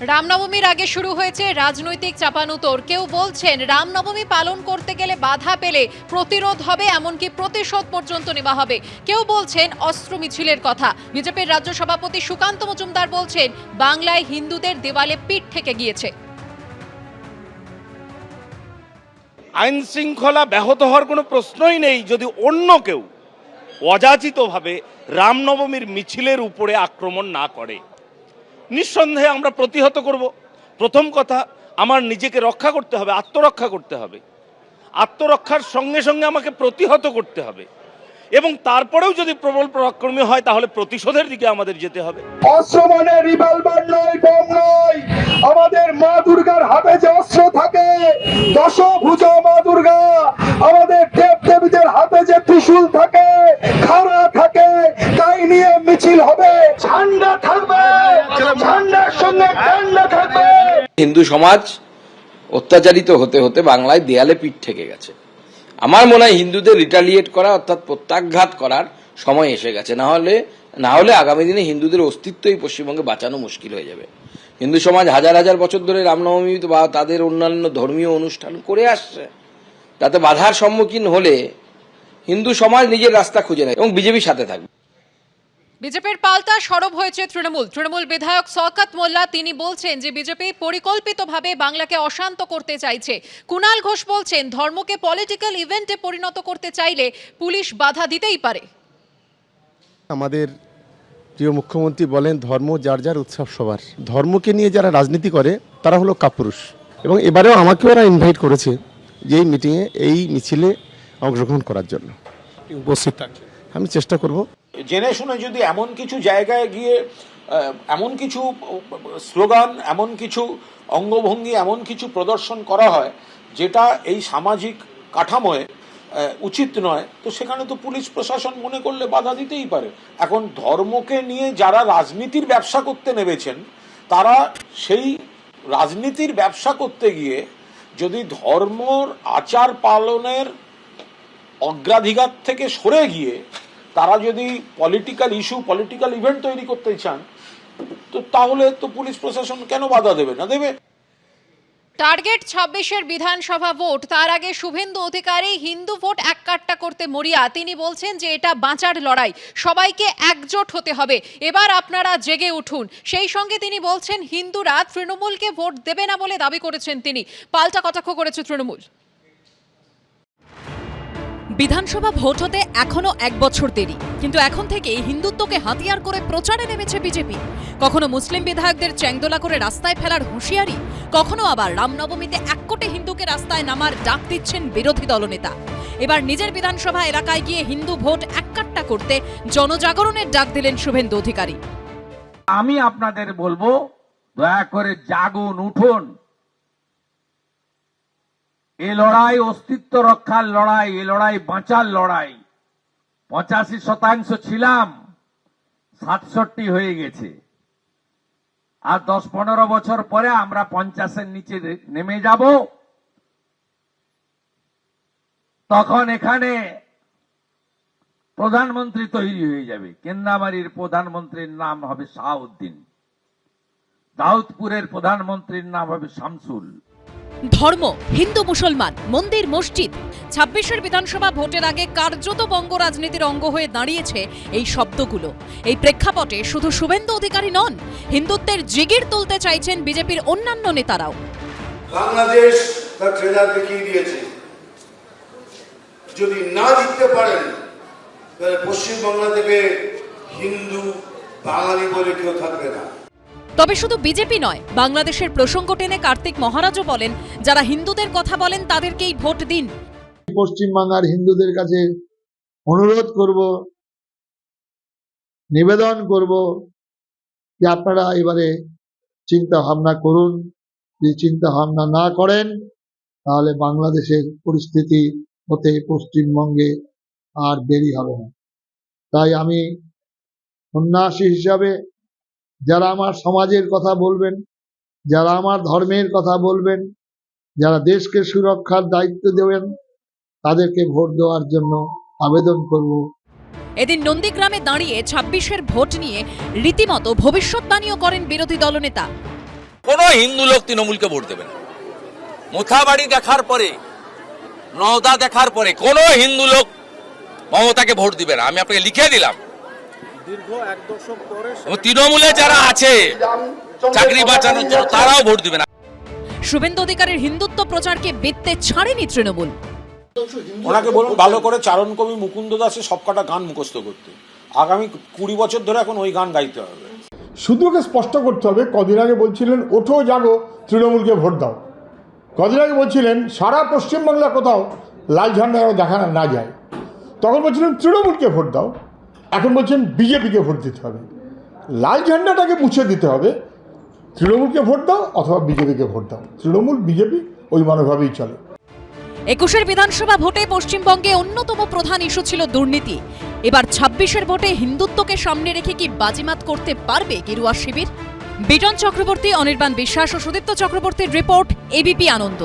রামনবমীর আগে শুরু হয়েছে রাজনৈতিক চাপানুতোর। কেউ বলছেন রামনবমী পালন করতে গেলে বাধা পেলে প্রতিরোধ হবে, এমনকি প্রতিশোধ পর্যন্ত নেওয়া হবে। কেউ বলছেন অস্ত্র মিছিলের কথা। বিজেপির রাজ্য সভাপতি সুকান্ত মজুমদার বলছেন বাংলায় হিন্দুদের দেওয়ালে পিঠ থেকে গিয়েছে। আইন শৃঙ্খলা ব্যাহত হওয়ার কোনো প্রশ্নই নেই যদি অন্য কেউ অযাচিতভাবে রামনবমীর মিছিলের উপরে আক্রমণ না করে। নিঃসন্দেহে আমরা প্রতিহত করব। প্রথম কথা, আমার নিজেকে রক্ষা করতে হবে, আত্মরক্ষা করতে হবে। আত্মরক্ষার সঙ্গে সঙ্গে আমাকে প্রতিহত করতে হবে, এবং তারপরেও যদি প্রবল পরাক্রমী হয় তাহলে প্রতিশোধের দিকে আমাদের যেতে হবে। অস্ত্র মানে রিভলভার নয়, বোম নয়। আমাদের মা দুর্গার হাতে যে অস্ত্র থাকে, দশভুজা মা দুর্গা, আমাদের দেব দেবীদের হাতে যে ত্রিশূল থাকে, খাড়া থাকে, তাই নিয়ে মিছিল হবে। ঝান্ডা থাকবে, ঝান্ডার সঙ্গে ঝান্ডা থাকবে। হিন্দু সমাজ অত্যাচারিত হতে হতে বাংলায় দেয়ালে পিঠ থেকে গেছে। আমার মনে হয় হিন্দুদের রিটালিয়েট করা অর্থাৎ প্রত্যাঘাত করার সময় এসে গেছে। না হলে আগামী দিনে হিন্দুদের অস্তিত্বই পশ্চিমবঙ্গে বাঁচানো মুশকিল হয়ে যাবে। হিন্দু সমাজ হাজার হাজার বছর ধরে রামনবমী বা তাদের অন্যান্য ধর্মীয় অনুষ্ঠান করে আসছে। তাতে বাধার সম্মুখীন হলে হিন্দু সমাজ নিজের রাস্তা খুঁজে নেয় এবং বিজেপির সাথে থাকবে। বিজেপির পাল্টা সরব হয়েছে তৃণমূল বিধায়ক শওকত মোল্লা। তিনি বলছেন যে বিজেপি পরিকল্পিতভাবে বাংলাকে অশান্ত করতে চাইছে। কুণাল ঘোষ বলছেন ধর্মকে পলিটিক্যাল ইভেন্টে পরিণত করতে চাইলে পুলিশ বাধা দিতেই পারে। আমাদের প্রিয় মুখ্যমন্ত্রী বলেন ধর্ম যার যার উৎসব সবার। ধর্মকে নিয়ে যারা রাজনীতি করে তারা হলো কাপুরুষ, এবং এবারেও আমাকে ওরা ইনভাইট করেছে যে এই মিটিংয়ে এই মিছিলে অংশগ্রহণ করার জন্য উপস্থিত থাকবে। আমি চেষ্টা করব। জেনে শুনে যদি এমন কিছু জায়গায় গিয়ে এমন কিছু স্লোগান, এমন কিছু অঙ্গভঙ্গি, এমন কিছু প্রদর্শন করা হয় যেটা এই সামাজিক কাঠামোয় উচিত নয়, তো সেখানে তো পুলিশ প্রশাসন মনে করলে বাধা দিতেই পারে। এখন ধর্মকে নিয়ে যারা রাজনীতির ব্যবসা করতে নেমেছেন, তারা সেই রাজনীতির ব্যবসা করতে গিয়ে যদি ধর্মর আচার পালনের অগ্রাধিকার থেকে সরে গিয়ে তারা যদি পলিটিক্যাল ইস্যু, পলিটিক্যাল ইভেন্ট তৈরি করতে চান, তো তাহলে তো পুলিশ প্রশাসন কেন বাধা দেবে না? দেবে। টার্গেট 26-এর বিধানসভা ভোট। তার আগে শুভেন্দু অধিকারী হিন্দু ভোট এককাট্টা করতে মরিয়া। তিনি বলছেন যে এটা বাঁচার লড়াই, সবাইকে একজোট হতে হবে। এবার আপনারা জেগে উঠুন। সেই সঙ্গে তিনি বলছেন হিন্দুরা তৃণমূলকে ভোট দেবে না বলে দাবি করেছেন তিনি। পাল্টা কটাক্ষ করেছে তৃণমূল। বিধানসভা ভোট হতে এখনো 1 বছর দেরি, কিন্তু এখন থেকেই হিন্দুত্বকে হাতিয়ার করে প্রচারে নেমেছে বিজেপি। কখনো মুসলিম বিধায়কদের চ্যাংদোলা করে রাস্তায় ফেলার হুঁশিয়ারি, কখনো আবার রামনবমীতে 1 কোটি হিন্দুকে রাস্তায় নামার ডাক দিচ্ছেন বিরোধী দলনেতা। এবার নিজের বিধানসভা এলাকায় গিয়ে হিন্দু ভোট এককাট্টা করতে জনজাগরণের ডাক দিলেন শুভেন্দু অধিকারী। আমি আপনাদের বলবো, দয়া করে জাগুন, উঠুন। এ লড়াই অস্তিত্ব রক্ষার লড়াই, এ লড়াই বাঁচার লড়াই। 85% ছিলাম, 67 হয়ে গেছে। আর 10-15 বছর পরে আমরা 50-এর নিচে নেমে যাব। তখন এখানে প্রধানমন্ত্রী তৈরি হয়ে যাবে। কেন্দ্রামারির প্রধানমন্ত্রীর নাম হবে শাহাউদ্দিন, দাউদপুরের প্রধানমন্ত্রীর নাম হবে শামসুল। ধর্ম, হিন্দু মুসলমান, মন্দির মসজিদ, 26-এর বিধানসভা ভোটের আগে কার্যত বঙ্গ রাজনীতির অঙ্গ হয়ে দাঁড়িয়েছে এই শব্দগুলো। এই প্রেক্ষাপটে শুধু শুভেন্দু অধিকারী নন, হিন্দুত্বের জিগির তুলতে চাইছেন বিজেপির অন্যান্য নেতারাও। বাংলাদেশ তার ট্রেজার দেখিয়ে দিয়েছে, যদি না জিততে পারেন তাহলে পশ্চিমবাংলা থেকে হিন্দু বাঙালি বলে কেউ থাকবে না। তবে শুধু বিজেপি নয়, বাংলাদেশের প্রসঙ্গ টেনে কার্তিক মহারাজও বলেন যারা হিন্দুদের কথা বলেন তাদেরকেই ভোট দিন। পশ্চিমবাংলার হিন্দুদের কাছে অনুরোধ করব, নিবেদন করব যে আপনারা এবারে চিন্তা ভাবনা করুন। যদি চিন্তা ভাবনা না করেন তাহলে বাংলাদেশের পরিস্থিতি হতে পশ্চিমবঙ্গে আর দেরি হবে না। তাই আমি সন্ন্যাসী হিসাবে যারা আমার সমাজের কথা বলবেন, যারা আমার ধর্মের কথা বলবেন, যারা দেশকে সুরক্ষার দায়িত্ব দেবেন, তাদেরকে ভোট দেওয়ার জন্য আবেদন করব। এদিন নন্দীগ্রামে দাঁড়িয়ে 26-এর ভোট নিয়ে রীতিমতো ভবিষ্যৎবাণীও করেন বিরোধী দলনেতা। কোনো হিন্দু লোক তৃণমূলকে ভোট দেবে না। মোথাবাড়ি দেখার পরে, নওদা দেখার পরে কোনো হিন্দু লোক মমতাকে ভোট দিবে না, আমি আপনাকে লিখে দিলাম। তৃণমূলে যারা আছে চাকরি বাঁচানোর জন্য তারাও ভোট দিবে না। শুভেন্দু অধিকারীর হিন্দুত্ব প্রচারকে বেত্তে ছাড়েনি তৃণমূল। ওনাকে বলুন ভালো করে চারণ কবি মুকুন্দ দাসের সবকটা গান মুখস্থ করতে, আগামী 20 বছর ধরে এখন ওই গান গাইতে হবে। শুধু ওকে স্পষ্ট করতে হবে, কদিন আগে বলছিলেন ওঠো জাগো তৃণমূলকে ভোট দাও, কদিন আগে বলছিলেন সারা পশ্চিমবাংলা কোথাও লাল ঝান্ডা দেখা না যায়, তখন বলছিলেন তৃণমূলকে ভোট দাও, এখন বলছেন বিজেপিকে ভোট দিতে হবে। লাল ঝান্ডাটাকে মুছে দিতে হবে, তৃণমূলকে ভোট দাও অথবা বিজেপিকে ভোট দাও, তৃণমূল বিজেপি ওই মনোভাবেই চলে। 21 বিধানসভা ভোটে পশ্চিমবঙ্গে অন্যতম প্রধান ইস্যু ছিল দুর্নীতি। এবার 26 ভোটে হিন্দুত্বকে সামনে রেখে কি বাজিমাত করতে পারবে গেরুয়া শিবির? বিজন চক্রবর্তী, অনির্বাণ বিশ্বাস ও সুদীপ্ত চক্রবর্তীর রিপোর্ট, এবিপি আনন্দ।